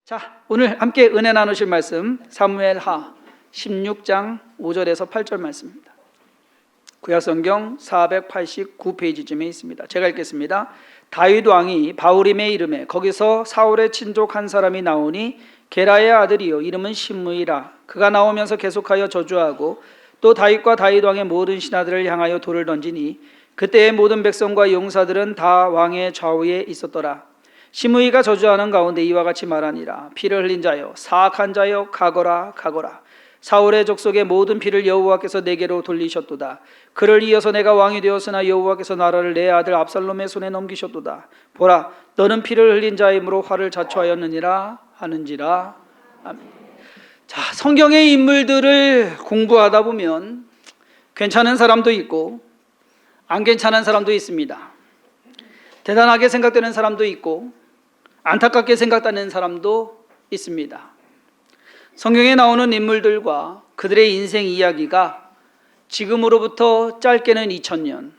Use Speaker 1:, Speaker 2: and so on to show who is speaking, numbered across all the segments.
Speaker 1: 자, 오늘 함께 은혜 나누실 말씀 사무엘하 16장 5절에서 8절 말씀입니다. 구약성경 489페이지쯤에 있습니다. 제가 읽겠습니다. 다윗 왕이 바후림의 이름에 거기서 사울의 친족 한 사람이 나오니 게라의 아들이요 이름은 시므이라. 그가 나오면서 계속하여 저주하고 또 다윗과 다윗 왕의 모든 신하들을 향하여 돌을 던지니 그때의 모든 백성과 용사들은 다 왕의 좌우에 있었더라. 시므이가 저주하는 가운데 이와 같이 말하니라. 피를 흘린 자여 사악한 자여 가거라 가거라. 사울의 족속의 모든 피를 여호와께서 내게로 돌리셨도다. 그를 이어서 내가 왕이 되었으나 여호와께서 나라를 내 아들 압살롬의 손에 넘기셨도다. 보라, 너는 피를 흘린 자이므로 화를 자초하였느니라 하는지라. 아멘. 자, 성경의 인물들을 공부하다 보면 괜찮은 사람도 있고 안 괜찮은 사람도 있습니다. 대단하게 생각되는 사람도 있고 안타깝게 생각되는 사람도 있습니다. 성경에 나오는 인물들과 그들의 인생 이야기가 지금으로부터 짧게는 2000년,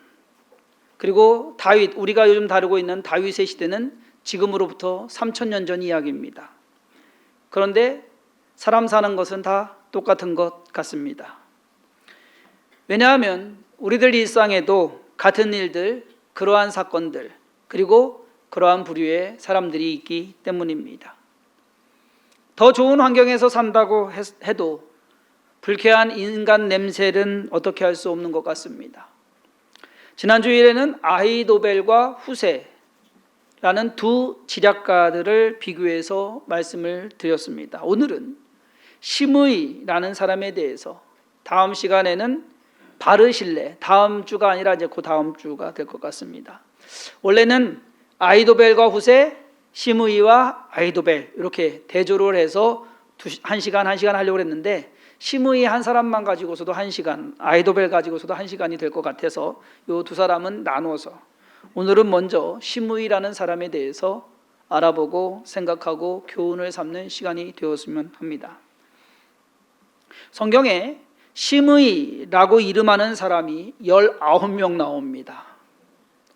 Speaker 1: 그리고 다윗, 우리가 요즘 다루고 있는 다윗의 시대는 지금으로부터 3000년 전 이야기입니다. 그런데 사람 사는 것은 다 똑같은 것 같습니다. 왜냐하면 우리들 일상에도 같은 일들, 그러한 사건들, 그리고 그러한 부류의 사람들이 있기 때문입니다. 더 좋은 환경에서 산다고 해도 불쾌한 인간 냄새는 어떻게 할 수 없는 것 같습니다. 지난 주일에는 아히도벨과 후세라는 두 지략가들을 비교해서 말씀을 드렸습니다. 오늘은 시므이라는 사람에 대해서, 다음 시간에는 바르실레, 다음 주가 아니라 이제 그 다음 주가 될 것 같습니다. 원래는 아히도벨과 후세, 시므이와 아히도벨 이렇게 대조를 해서 한 시간 하려고 했는데 시므이 한 사람만 가지고서도 1시간, 아히도벨 가지고서도 1시간이 될 것 같아서 이 두 사람은 나눠서 오늘은 먼저 시므이라는 사람에 대해서 알아보고 생각하고 교훈을 삼는 시간이 되었으면 합니다. 성경에 시므이라고 이름하는 사람이 19명 나옵니다.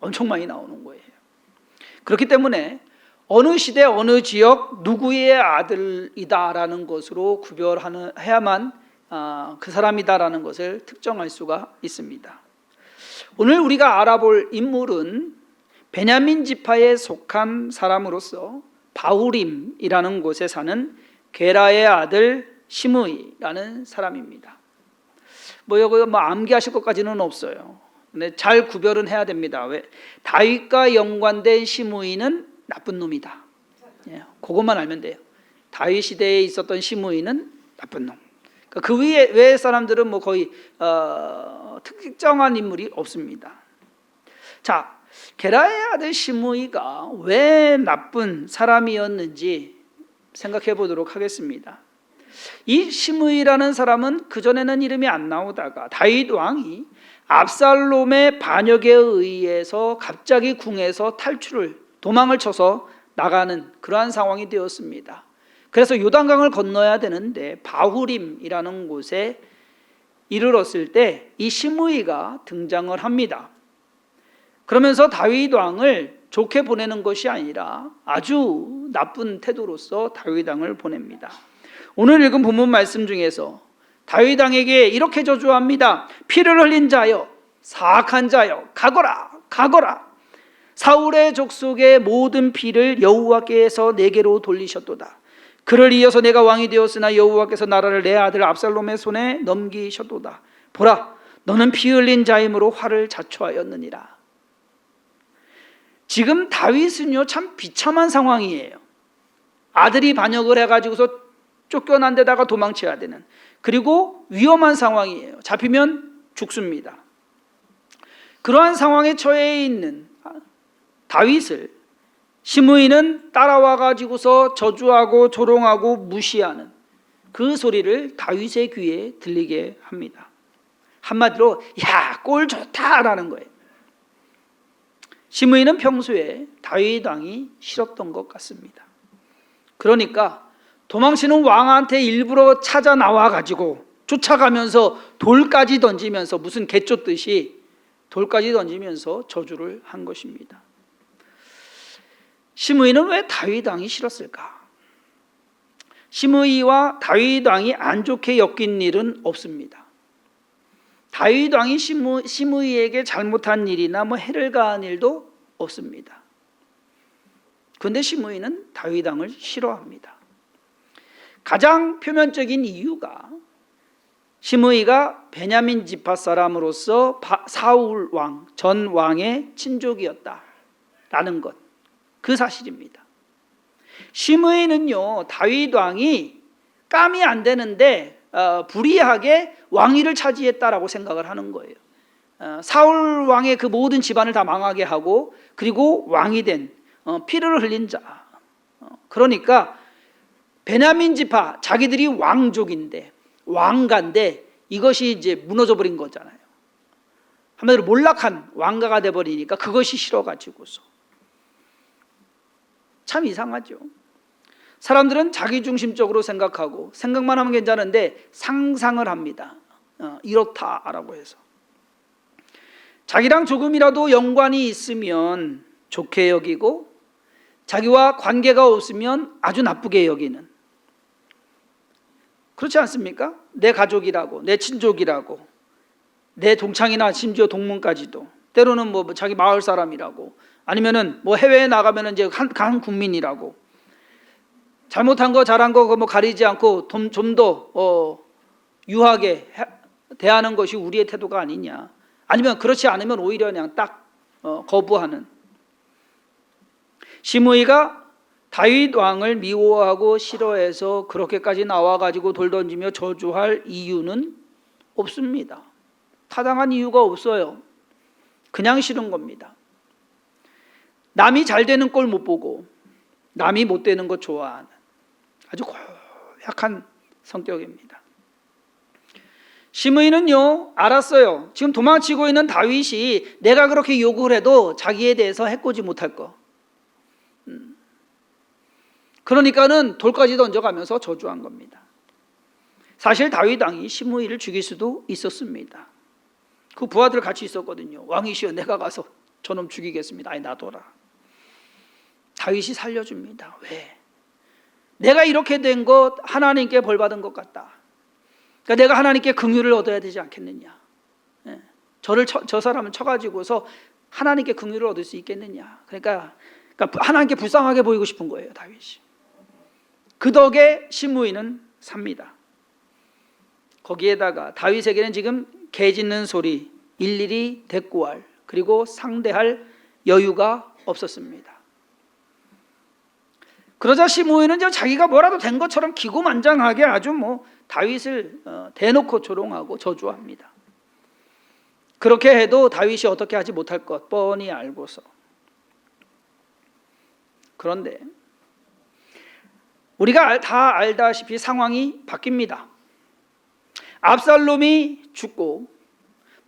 Speaker 1: 엄청 많이 나오는 거예요. 그렇기 때문에 어느 시대 어느 지역 누구의 아들이다라는 것으로 구별해야만 그 사람이다라는 것을 특정할 수가 있습니다. 오늘 우리가 알아볼 인물은 베냐민 지파에 속한 사람으로서 바후림이라는 곳에 사는 게라의 아들 시므이라는 사람입니다. 이거 암기하실 것까지는 없어요. 근데 잘 구별은 해야 됩니다. 왜? 다윗과 연관된 시므이는 나쁜 놈이다. 그것만 알면 돼요. 다윗 시대에 있었던 시므이는 나쁜 놈. 그 외의 사람들은 거의 특정한 인물이 없습니다. 자, 게라의 아들 시므이가 왜 나쁜 사람이었는지 생각해 보도록 하겠습니다. 이 시므이라는 사람은 그전에는 이름이 안 나오다가 다윗 왕이 압살롬의 반역에 의해서 갑자기 궁에서 도망을 쳐서 나가는 그러한 상황이 되었습니다. 그래서 요단강을 건너야 되는데 바후림이라는 곳에 이르렀을 때 이 시므이가 등장을 합니다. 그러면서 다윗 왕을 좋게 보내는 것이 아니라 아주 나쁜 태도로서 다윗 왕을 보냅니다. 오늘 읽은 본문 말씀 중에서 다윗 왕에게 이렇게 저주합니다. 피를 흘린 자여 사악한 자여 가거라 가거라. 사울의 족속의 모든 피를 여호와께서 내게로 돌리셨도다. 그를 이어서 내가 왕이 되었으나 여호와께서 나라를 내 아들 압살롬의 손에 넘기셨도다. 보라, 너는 피 흘린 자이므로 화를 자초하였느니라. 지금 다윗은요 참 비참한 상황이에요. 아들이 반역을 해가지고서 쫓겨난 데다가 도망쳐야 되는, 그리고 위험한 상황이에요. 잡히면 죽습니다. 그러한 상황에 처해 있는 다윗을 시므이는 따라와 가지고서 저주하고 조롱하고 무시하는 그 소리를 다윗의 귀에 들리게 합니다. 한마디로 야, 꼴 좋다라는 거예요. 시므이는 평소에 다윗 왕이 싫었던 것 같습니다. 그러니까 도망치는 왕한테 일부러 찾아 나와 가지고 쫓아가면서 돌까지 던지면서 무슨 개 쫓듯이 돌까지 던지면서 저주를 한 것입니다. 시므이는 왜 다윗 왕이 싫었을까? 시므이와 다윗 왕이 안 좋게 엮인 일은 없습니다. 다윗 왕이 시므이에게 잘못한 일이나 해를 가한 일도 없습니다. 그런데 시므이는 다윗 왕을 싫어합니다. 가장 표면적인 이유가 시므이가 베냐민 지파 사람으로서 사울 왕, 전 왕의 친족이었다라는 것, 그 사실입니다. 시므이는요, 다윗 왕이 깜이 안 되는데 불의하게 왕위를 차지했다라고 생각을 하는 거예요. 사울 왕의 그 모든 집안을 다 망하게 하고, 그리고 왕이 된 피를 흘린 자. 그러니까 베냐민 지파, 자기들이 왕족인데, 왕가인데 이것이 이제 무너져 버린 거잖아요. 한마디로 몰락한 왕가가 돼 버리니까 그것이 싫어가지고서. 참 이상하죠. 사람들은 자기중심적으로 생각하고, 생각만 하면 괜찮은데 상상을 합니다. 이렇다라고 해서 자기랑 조금이라도 연관이 있으면 좋게 여기고, 자기와 관계가 없으면 아주 나쁘게 여기는, 그렇지 않습니까? 내 가족이라고, 내 친족이라고, 내 동창이나 심지어 동문까지도, 때로는 자기 마을 사람이라고, 아니면은 해외에 나가면은 이제 한 국민이라고, 잘못한 거 잘한 거 가리지 않고 좀 더 유하게 대하는 것이 우리의 태도가 아니냐, 아니면 그렇지 않으면 오히려 그냥 딱 거부하는. 시므이가 다윗 왕을 미워하고 싫어해서 그렇게까지 나와가지고 돌 던지며 저주할 이유는 없습니다. 타당한 이유가 없어요. 그냥 싫은 겁니다. 남이 잘 되는 꼴 못 보고 남이 못 되는 거 좋아하는 아주 고약한 성격입니다. 시므이는요, 알았어요. 지금 도망치고 있는 다윗이 내가 그렇게 요구를 해도 자기에 대해서 해코지 못할 거. 그러니까는 돌까지 던져가면서 저주한 겁니다. 사실 다윗 왕이 시므이를 죽일 수도 있었습니다. 그 부하들 같이 있었거든요. 왕이시여, 내가 가서 저놈 죽이겠습니다. 아니, 놔둬라. 다윗이 살려줍니다. 왜? 내가 이렇게 된 것 하나님께 벌 받은 것 같다. 그러니까 내가 하나님께 긍휼을 얻어야 되지 않겠느냐. 저 사람을 쳐가지고서 하나님께 긍휼을 얻을 수 있겠느냐. 그러니까 하나님께 불쌍하게 보이고 싶은 거예요, 다윗이. 그 덕에 시므이는 삽니다. 거기에다가 다윗에게는 지금 개 짖는 소리, 일일이 대꾸할, 그리고 상대할 여유가 없었습니다. 그러자 시므이는 자기가 뭐라도 된 것처럼 기고만장하게 아주 다윗을 대놓고 조롱하고 저주합니다. 그렇게 해도 다윗이 어떻게 하지 못할 것 뻔히 알고서. 그런데 우리가 다 알다시피 상황이 바뀝니다. 압살롬이 죽고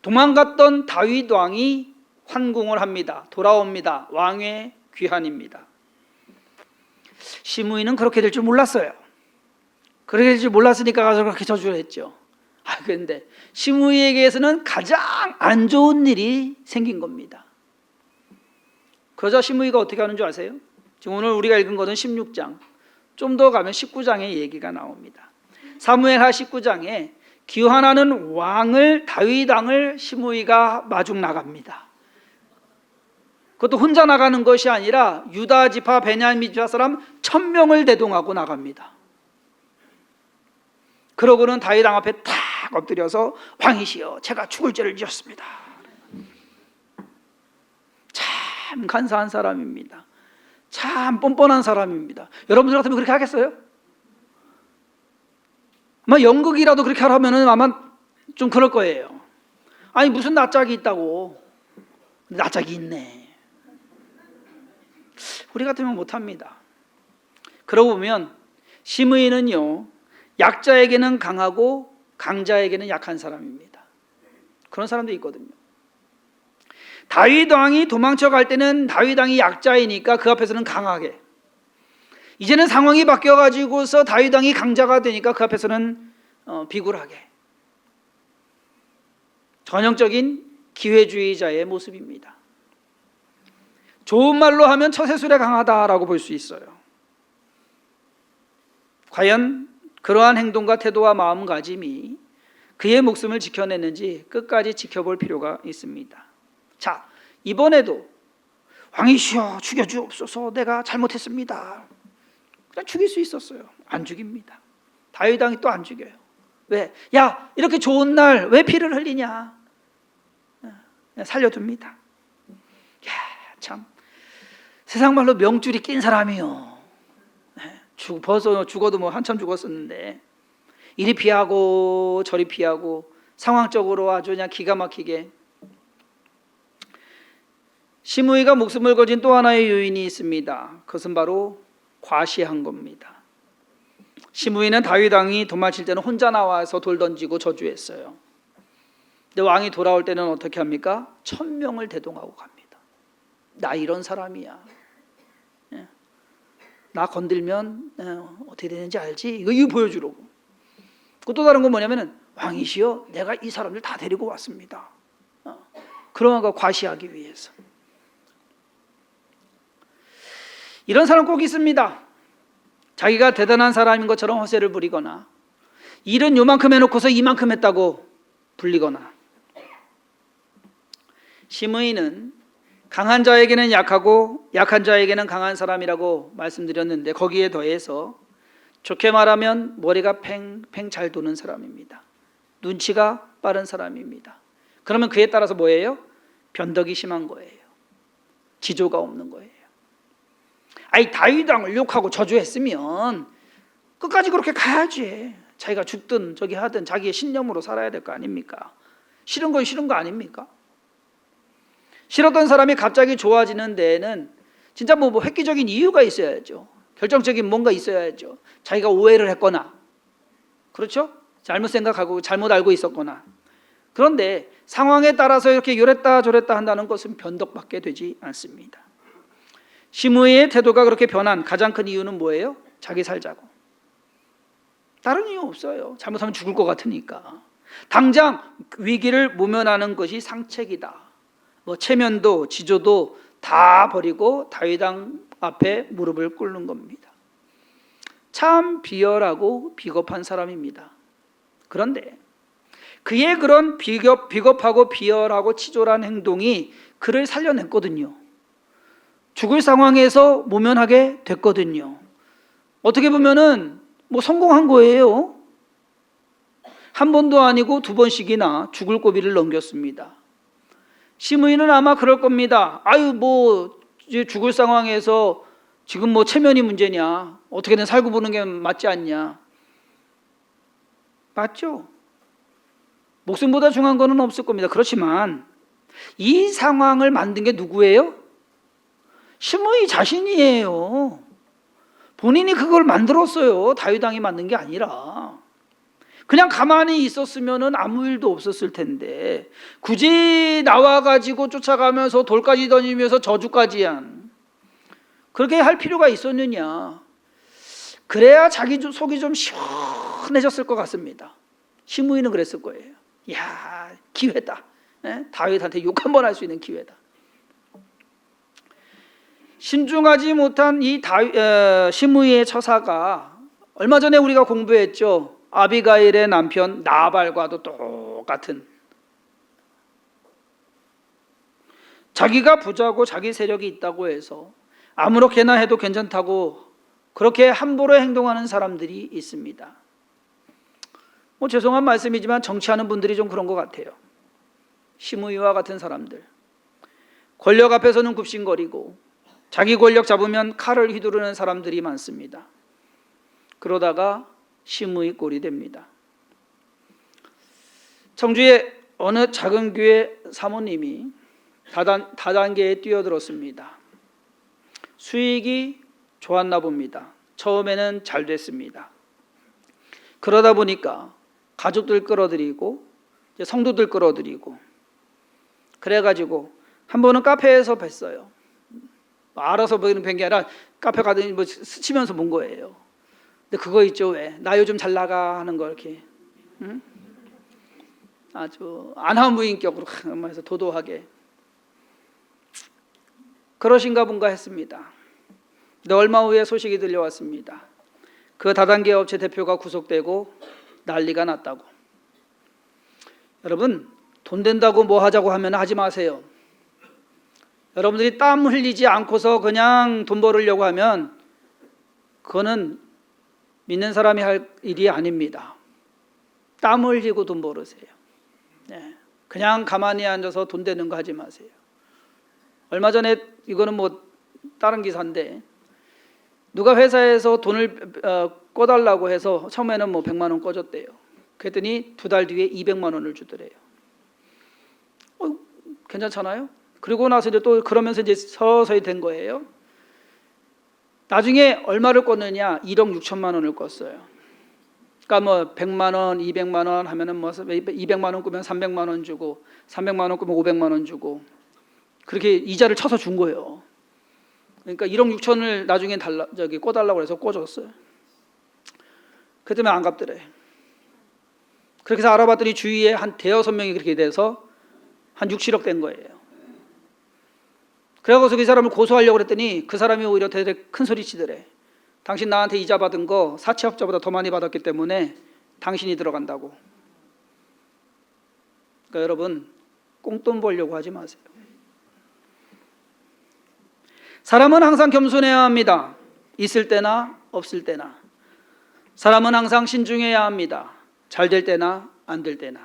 Speaker 1: 도망갔던 다윗 왕이 환궁을 합니다. 돌아옵니다. 왕의 귀환입니다. 시므이는 그렇게 될 줄 몰랐어요. 그렇게 될 줄 몰랐으니까 가서 그렇게 저주를 했죠. 그런데 시므이에게서는 가장 안 좋은 일이 생긴 겁니다. 그러자 시므이가 어떻게 하는 줄 아세요? 지금 오늘 우리가 읽은 것은 16장, 좀 더 가면 19장의 얘기가 나옵니다. 사무엘하 19장에 귀환하는 왕을, 다윗 왕을 시므이가 마중 나갑니다. 그것도 혼자 나가는 것이 아니라 유다 지파, 베냐민 지파 사람 1000명을 대동하고 나갑니다. 그러고는 다윗 왕 앞에 탁 엎드려서 왕이시여, 제가 죽을 죄를 지었습니다. 참 간사한 사람입니다. 참 뻔뻔한 사람입니다. 여러분들 같으면 그렇게 하겠어요? 아마 연극이라도 그렇게 하라면 아마 좀 그럴 거예요. 아니, 무슨 낯짝이 있다고. 낯짝이 있네. 우리 같으면 못합니다. 그러고 보면 시므이는요, 약자에게는 강하고 강자에게는 약한 사람입니다. 그런 사람도 있거든요. 다윗 왕이 도망쳐 갈 때는 다윗 왕이 약자이니까 그 앞에서는 강하게, 이제는 상황이 바뀌어가지고서 다윗 왕이 강자가 되니까 그 앞에서는 비굴하게. 전형적인 기회주의자의 모습입니다. 좋은 말로 하면 처세술에 강하다라고 볼 수 있어요. 과연 그러한 행동과 태도와 마음가짐이 그의 목숨을 지켜냈는지 끝까지 지켜볼 필요가 있습니다. 자, 이번에도 왕이시여 죽여주옵소서, 내가 잘못했습니다. 그냥 죽일 수 있었어요. 안 죽입니다. 다윗 왕이 또 안 죽여요. 왜? 야, 이렇게 좋은 날 왜 피를 흘리냐? 살려둡니다. 야, 참 세상 말로 명줄이 낀 사람이요. 벌써 죽어도 뭐 한참 죽었었는데 이리 피하고 저리 피하고 상황적으로 아주 그냥 기가 막히게. 시므이가 목숨을 거진 또 하나의 요인이 있습니다. 그것은 바로 과시한 겁니다. 시므이는 다윗 왕이 도망칠 때는 혼자 나와서 돌 던지고 저주했어요. 근데 왕이 돌아올 때는 어떻게 합니까? 1000명을 대동하고 갑니다. 나 이런 사람이야. 나 건들면 어떻게 되는지 알지? 이거 보여주려고. 또 다른 건 뭐냐면은 왕이시여 내가 이 사람들 다 데리고 왔습니다. 그런 거 과시하기 위해서. 이런 사람 꼭 있습니다. 자기가 대단한 사람인 것처럼 허세를 부리거나 일은 요만큼 해놓고서 이만큼 했다고 불리거나. 시므이는 강한 자에게는 약하고 약한 자에게는 강한 사람이라고 말씀드렸는데 거기에 더해서 좋게 말하면 머리가 팽팽 잘 도는 사람입니다. 눈치가 빠른 사람입니다. 그러면 그에 따라서 뭐예요? 변덕이 심한 거예요. 지조가 없는 거예요. 아니 다윗 왕을 욕하고 저주했으면 끝까지 그렇게 가야지. 자기가 죽든 저기 하든 자기의 신념으로 살아야 될 거 아닙니까? 싫은 건 싫은 거 아닙니까? 싫었던 사람이 갑자기 좋아지는 데에는 진짜 뭐 획기적인 이유가 있어야죠. 결정적인 뭔가 있어야죠. 자기가 오해를 했거나, 그렇죠? 잘못 생각하고 잘못 알고 있었거나. 그런데 상황에 따라서 이렇게 요랬다 저랬다 한다는 것은 변덕밖에 되지 않습니다. 시므이의 태도가 그렇게 변한 가장 큰 이유는 뭐예요? 자기 살자고. 다른 이유 없어요. 잘못하면 죽을 것 같으니까. 당장 위기를 모면하는 것이 상책이다. 뭐 체면도 지조도 다 버리고 다윗 왕 앞에 무릎을 꿇는 겁니다. 참 비열하고 비겁한 사람입니다. 그런데 그의 그런 비겁하고 비열하고 치졸한 행동이 그를 살려냈거든요. 죽을 상황에서 모면하게 됐거든요. 어떻게 보면은 뭐 성공한 거예요. 한 번도 아니고 2번씩이나 죽을 고비를 넘겼습니다. 시므이는 아마 그럴 겁니다. 아유 뭐 이제 죽을 상황에서 지금 뭐 체면이 문제냐, 어떻게든 살고 보는 게 맞지 않냐. 맞죠? 목숨보다 중요한 거는 없을 겁니다. 그렇지만 이 상황을 만든 게 누구예요? 시므이 자신이에요. 본인이 그걸 만들었어요. 다윗 왕이 만든 게 아니라. 그냥 가만히 있었으면 아무 일도 없었을 텐데 굳이 나와가지고 쫓아가면서 돌까지 던지면서 저주까지 한, 그렇게 할 필요가 있었느냐. 그래야 자기 속이 좀 시원해졌을 것 같습니다. 시므이는 그랬을 거예요. 야, 기회다. 다윗한테 욕 한 번 할 수 있는 기회다. 신중하지 못한 이 시므이의 처사가 얼마 전에 우리가 공부했죠. 아비가일의 남편 나발과도 똑같은, 자기가 부자고 자기 세력이 있다고 해서 아무렇게나 해도 괜찮다고 그렇게 함부로 행동하는 사람들이 있습니다. 뭐 죄송한 말씀이지만 정치하는 분들이 좀 그런 것 같아요. 시므이와 같은 사람들, 권력 앞에서는 굽신거리고 자기 권력 잡으면 칼을 휘두르는 사람들이 많습니다. 그러다가 시므이 꼴이 됩니다. 청주의 어느 작은 교회 사모님이 다단계에 뛰어들었습니다. 수익이 좋았나 봅니다. 처음에는 잘 됐습니다. 그러다 보니까 가족들 끌어들이고 성도들 끌어들이고 그래가지고 한 번은 카페에서 뵀어요. 알아서 뵌 게 아니라 카페 가더니 뭐 스치면서 본 거예요. 근데 그거 있죠, 왜? 나 요즘 잘 나가 하는 거 이렇게, 응? 아주 안하무인격으로 해서 도도하게 그러신가 본가 했습니다. 근데 얼마 후에 소식이 들려왔습니다. 그 다단계 업체 대표가 구속되고 난리가 났다고. 여러분, 돈 된다고 뭐 하자고 하면 하지 마세요. 여러분들이 땀 흘리지 않고서 그냥 돈 벌으려고 하면 그거는 믿는 사람이 할 일이 아닙니다. 땀 흘리고 돈 벌으세요. 네. 그냥 가만히 앉아서 돈 되는 거 하지 마세요. 얼마 전에, 이거는 뭐 다른 기사인데, 누가 회사에서 돈을 꺼달라고 해서 처음에는 뭐 100만 원 꺼줬대요. 그랬더니 2달 뒤에 200만 원을 주더래요. 괜찮잖아요? 그리고 나서 이제 또 그러면서 이제 서서히 된 거예요. 나중에 얼마를 껐느냐? 1억 6천만 원을 껐어요. 그러니까 뭐 100만 원, 200만 원 하면은 뭐 200만 원 끄면 300만 원 주고, 300만 원 끄면 500만 원 주고, 그렇게 이자를 쳐서 준 거예요. 그러니까 1억 6천을 나중에 꺼달라고 해서 꿔줬어요. 그 때문에 안 갚더래. 그렇게 해서 알아봤더니 주위에 한 대여섯 명이 그렇게 돼서 한 6, 7억 된 거예요. 그래서 그 사람을 고소하려고 그랬더니 그 사람이 오히려 되게 큰 소리 치더래. 당신 나한테 이자 받은 거 사채업자보다 더 많이 받았기 때문에 당신이 들어간다고. 그러니까 여러분, 꽁돈 벌려고 하지 마세요. 사람은 항상 겸손해야 합니다. 있을 때나 없을 때나. 사람은 항상 신중해야 합니다. 잘 될 때나 안 될 때나.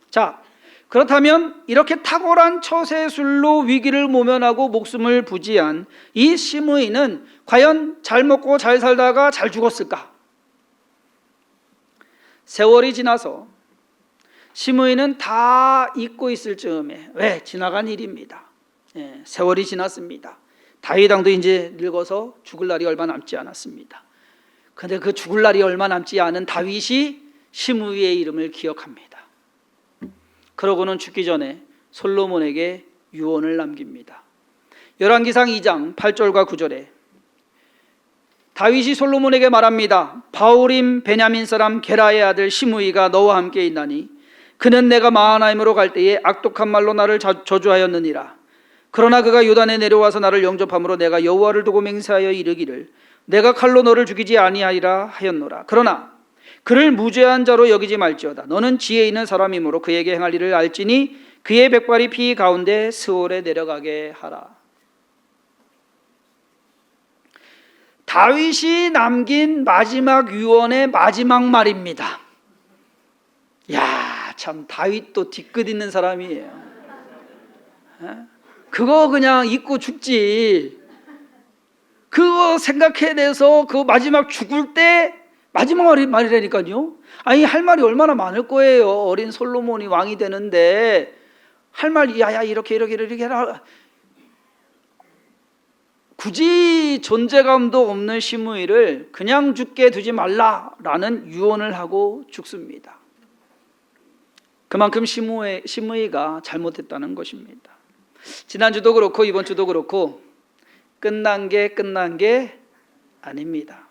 Speaker 1: 자, 그렇다면 이렇게 탁월한 처세술로 위기를 모면하고 목숨을 부지한 이 시므이는 과연 잘 먹고 잘 살다가 잘 죽었을까? 세월이 지나서 시므이는 다 잊고 있을 즈음에, 왜? 지나간 일입니다. 세월이 지났습니다. 다윗 왕도 이제 늙어서 죽을 날이 얼마 남지 않았습니다. 그런데 그 죽을 날이 얼마 남지 않은 다윗이 시므이의 이름을 기억합니다. 그러고는 죽기 전에 솔로몬에게 유언을 남깁니다. 열왕기상 2장 8절과 9절에 다윗이 솔로몬에게 말합니다. 바울임 베냐민 사람 게라의 아들 시므이가 너와 함께 있나니 그는 내가 마하나임으로 갈 때에 악독한 말로 나를 저주하였느니라. 그러나 그가 요단에 내려와서 나를 영접함으로 내가 여호와를 두고 맹세하여 이르기를 내가 칼로 너를 죽이지 아니하리라 하였노라. 그러나 그를 무죄한 자로 여기지 말지어다. 너는 지혜 있는 사람이므로 그에게 행할 일을 알지니 그의 백발이 피 가운데 스올에 내려가게 하라. 다윗이 남긴 마지막 유언의 마지막 말입니다. 야, 참 다윗도 뒤끝 있는 사람이에요. 그거 그냥 잊고 죽지. 그거 생각해내서 그 마지막 죽을 때 마지막 말이라니까요. 아니, 할 말이 얼마나 많을 거예요. 어린 솔로몬이 왕이 되는데 할 말, 야야 이렇게 해라. 굳이 존재감도 없는 시므이를 그냥 죽게 두지 말라라는 유언을 하고 죽습니다. 그만큼 시므이가 잘못했다는 것입니다. 지난주도 그렇고 이번 주도 그렇고 끝난 게 아닙니다.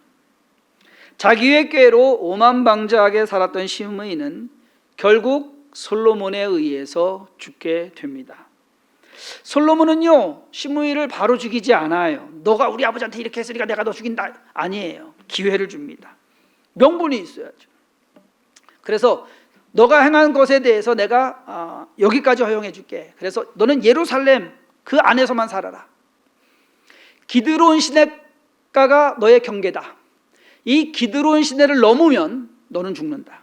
Speaker 1: 자기의 꾀로 오만방자하게 살았던 시므이는 결국 솔로몬에 의해서 죽게 됩니다. 솔로몬은요, 시므이를 바로 죽이지 않아요. 너가 우리 아버지한테 이렇게 했으니까 내가 너 죽인다. 아니에요. 기회를 줍니다. 명분이 있어야죠. 그래서 너가 행한 것에 대해서 내가 여기까지 허용해 줄게. 그래서 너는 예루살렘 그 안에서만 살아라. 기드론 시내가가 너의 경계다. 이 기드론 시내를 넘으면 너는 죽는다.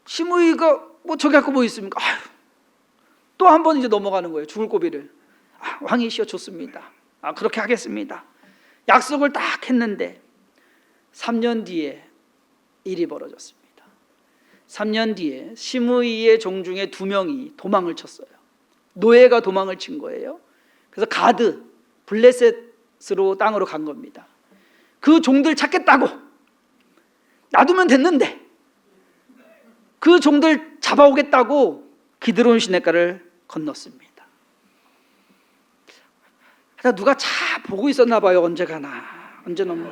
Speaker 1: 시므이가 뭐 저기 갖고 뭐 있습니까? 또 한 번 이제 넘어가는 거예요. 죽을 고비를. 왕이시여 좋습니다. 그렇게 하겠습니다. 약속을 딱 했는데 3년 뒤에 일이 벌어졌습니다. 3년 뒤에 시므이의 종 중에 2명이 도망을 쳤어요. 노예가 도망을 친 거예요. 그래서 가드, 블레셋으로 땅으로 간 겁니다. 그 종들 찾겠다고 놔두면 됐는데 그 종들 잡아오겠다고 기드론 시내가를 건넜습니다. 누가 차 보고 있었나 봐요. 언제 가나 언제 넘나.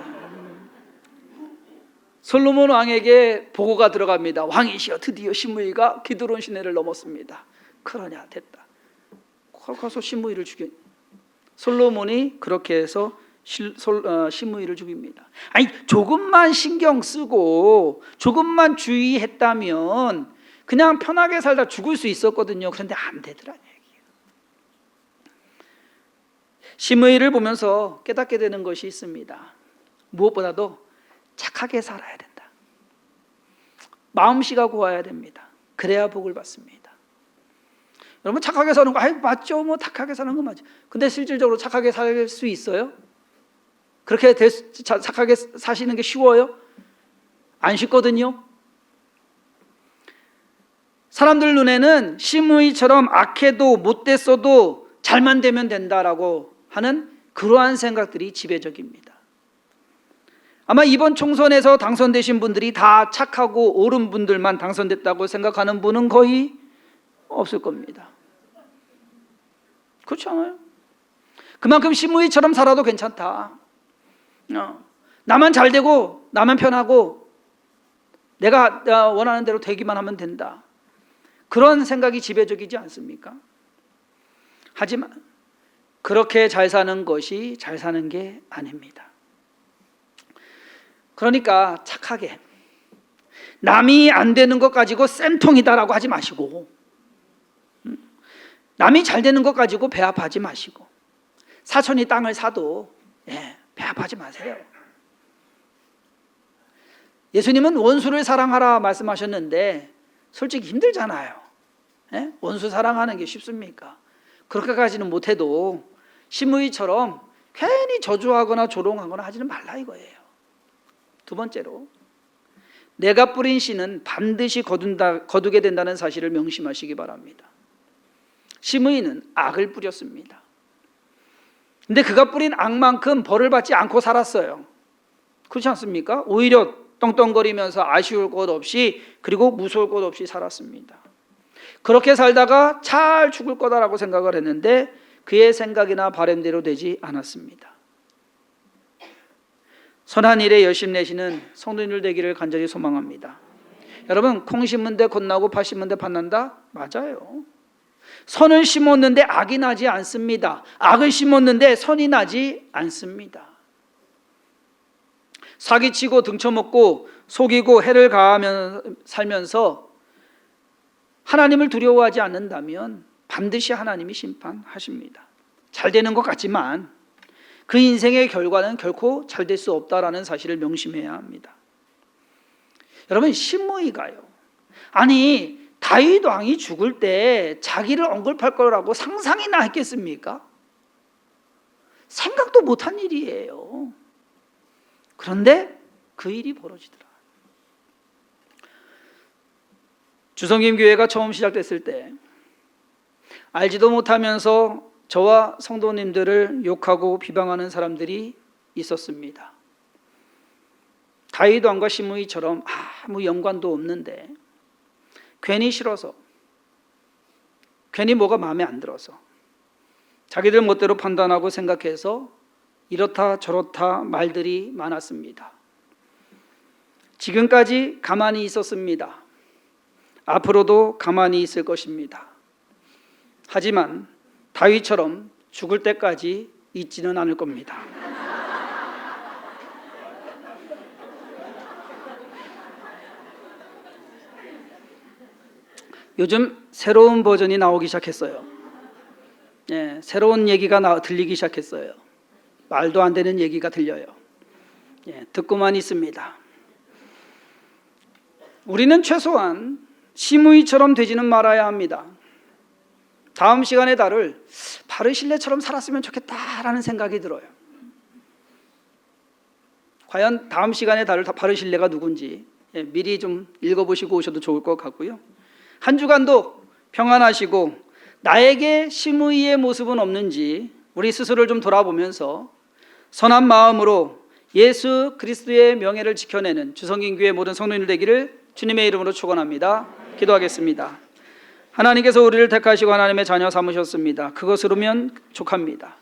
Speaker 1: 솔로몬 왕에게 보고가 들어갑니다. 왕이시여 드디어 시므이가 기드론 시내를 넘었습니다. 그러냐 됐다. 가서 시므이를 죽여. 솔로몬이 그렇게 해서 심의를 죽입니다. 아니, 조금만 신경 쓰고 조금만 주의했다면 그냥 편하게 살다 죽을 수 있었거든요. 그런데 안 되더라는 얘기예요. 심의를 보면서 깨닫게 되는 것이 있습니다. 무엇보다도 착하게 살아야 된다. 마음씨가 고와야 됩니다. 그래야 복을 받습니다. 여러분, 착하게 사는 거 맞죠? 뭐 착하게 사는 거 맞죠. 근데 실질적으로 착하게 살 수 있어요? 그렇게 착하게 사시는 게 쉬워요? 안 쉽거든요. 사람들 눈에는 심의처럼 악해도 못됐어도 잘만 되면 된다라고 하는 그러한 생각들이 지배적입니다. 아마 이번 총선에서 당선되신 분들이 다 착하고 옳은 분들만 당선됐다고 생각하는 분은 거의 없을 겁니다. 그렇지 않아요? 그만큼 심의처럼 살아도 괜찮다. 나만 잘 되고 나만 편하고 내가 원하는 대로 되기만 하면 된다. 그런 생각이 지배적이지 않습니까? 하지만 그렇게 잘 사는 것이 잘 사는 게 아닙니다. 그러니까 착하게 남이 안 되는 것 가지고 쌤통이다라고 하지 마시고, 남이 잘 되는 것 가지고 배합하지 마시고, 사촌이 땅을 사도 배합하지 마세요. 예수님은 원수를 사랑하라 말씀하셨는데 솔직히 힘들잖아요. 원수 사랑하는 게 쉽습니까? 그렇게까지는 못해도 심의처럼 괜히 저주하거나 조롱하거나 하지는 말라 이거예요. 두 번째로, 내가 뿌린 씨는 반드시 거두게 된다는 사실을 명심하시기 바랍니다. 심의는 악을 뿌렸습니다. 근데 그가 뿌린 악만큼 벌을 받지 않고 살았어요. 그렇지 않습니까? 오히려 떵떵거리면서 아쉬울 것 없이, 그리고 무서울 것 없이 살았습니다. 그렇게 살다가 잘 죽을 거다라고 생각을 했는데 그의 생각이나 바람대로 되지 않았습니다. 선한 일에 열심 내시는 성도님들 되기를 간절히 소망합니다. 여러분, 콩 심은 데 곧나고 팥 심은 데 팥 난다? 맞아요. 선을 심었는데 악이 나지 않습니다. 악을 심었는데 선이 나지 않습니다. 사기치고 등쳐먹고 속이고 해를 가하며 살면서 하나님을 두려워하지 않는다면 반드시 하나님이 심판하십니다. 잘 되는 것 같지만 그 인생의 결과는 결코 잘 될 수 없다라는 사실을 명심해야 합니다. 여러분, 심의가요, 아니 다윗 왕이 죽을 때 자기를 언급할 거라고 상상이나 했겠습니까? 생각도 못한 일이에요. 그런데 그 일이 벌어지더라. 주성김 교회가 처음 시작됐을 때 알지도 못하면서 저와 성도님들을 욕하고 비방하는 사람들이 있었습니다. 다윗 왕과 심의처럼 아무 연관도 없는데 괜히 싫어서, 괜히 뭐가 마음에 안 들어서, 자기들 멋대로 판단하고 생각해서 이렇다 저렇다 말들이 많았습니다. 지금까지 가만히 있었습니다. 앞으로도 가만히 있을 것입니다. 하지만 다윗처럼 죽을 때까지 있지는 않을 겁니다. 요즘 새로운 버전이 나오기 시작했어요. 새로운 얘기가 들리기 시작했어요. 말도 안 되는 얘기가 들려요. 듣고만 있습니다. 우리는 최소한 심의처럼 되지는 말아야 합니다. 다음 시간의 달을 바르실레처럼 살았으면 좋겠다라는 생각이 들어요. 과연 다음 시간의 달을 바르실레가 누군지 미리 좀 읽어보시고 오셔도 좋을 것 같고요. 한 주간도 평안하시고 나에게 심의의 모습은 없는지 우리 스스로를 좀 돌아보면서 선한 마음으로 예수 그리스도의 명예를 지켜내는 주성긴 교회 모든 성도님들 되기를 주님의 이름으로 축원합니다. 기도하겠습니다. 하나님께서 우리를 택하시고 하나님의 자녀 삼으셨습니다. 그것으로 만족합니다.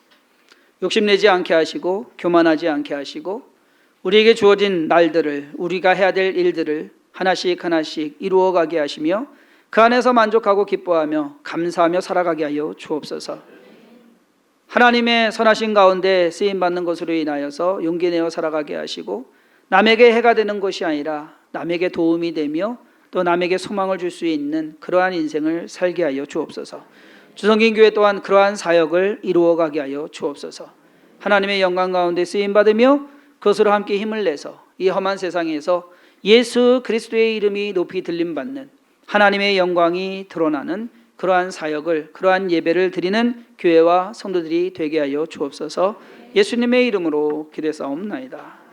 Speaker 1: 욕심내지 않게 하시고 교만하지 않게 하시고 우리에게 주어진 날들을, 우리가 해야 될 일들을 하나씩 하나씩 이루어가게 하시며 그 안에서 만족하고 기뻐하며 감사하며 살아가게 하여 주옵소서. 하나님의 선하신 가운데 쓰임받는 것으로 인하여서 용기 내어 살아가게 하시고 남에게 해가 되는 것이 아니라 남에게 도움이 되며 또 남에게 소망을 줄 수 있는 그러한 인생을 살게 하여 주옵소서. 주성긴교회 또한 그러한 사역을 이루어가게 하여 주옵소서. 하나님의 영광 가운데 쓰임받으며 그것으로 함께 힘을 내서 이 험한 세상에서 예수 그리스도의 이름이 높이 들림받는 하나님의 영광이 드러나는 그러한 사역을, 그러한 예배를 드리는 교회와 성도들이 되게 하여 주옵소서. 예수님의 이름으로 기도사옵나이다.